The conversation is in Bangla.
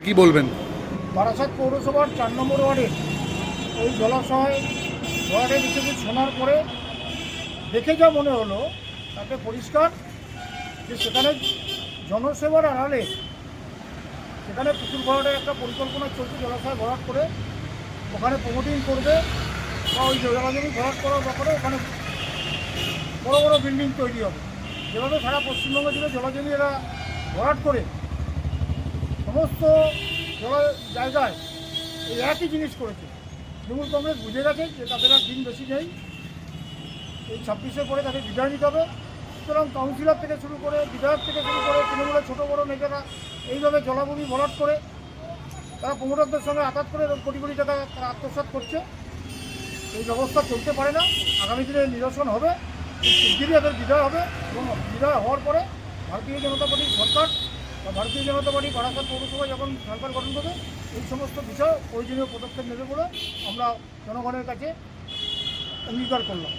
কি বলবেন? বারাসাত পৌরসভার ৪ নম্বর ওয়ার্ডের ওই জলাশয় ওয়ার্ডে কিছু শোনার পরে দেখে যা মনে হলো তাতে পরিষ্কার যে সেখানে জনসেবার আড়ালে সেখানে পুকুর ভরাটের একটা পরিকল্পনা চলছে। জলাশয় ভরাট করে ওখানে প্রমোটিং করবে বা ওই জলাজমি ভরাট করার ব্যাপারে ওখানে বড় বড় বিল্ডিং তৈরি হবে। যেভাবে সারা পশ্চিমবঙ্গ জুড়ে জলাজমি এরা ভরাট করে সমস্ত জলা জায়গায় এই একই জিনিস করেছে। তৃণমূল কংগ্রেস বুঝে গেছে যে তাদের আর দিন বেশি নেই, এই 26-এর পরে তাদের বিদায় নিতে হবে। সুতরাং কাউন্সিলর থেকে শুরু করে বিধায়ক থেকে শুরু করে তৃণমূলের ছোটো বড়ো নেতারা এইভাবে জলাভূমি ভরাট করে তারা প্রমোটারদের সঙ্গে আঘাত করে কোটি কোটি টাকা তারা আত্মসাৎ করছে। এই ব্যবস্থা চলতে পারে না। আগামী দিনে নিরসন হবে, শিগগিরই এদের বিদায় হবে এবং বিদায় হওয়ার পরে ভারতীয় জনতা পার্টির সরকার বা ভারতীয় জনতা পার্টি বারাসাত পৌরসভা যখন সরকার গঠন করবে এই সমস্ত বিষয় প্রয়োজনীয় পদক্ষেপ নেবে বলে আমরা জনগণের কাছে অঙ্গীকার করলাম।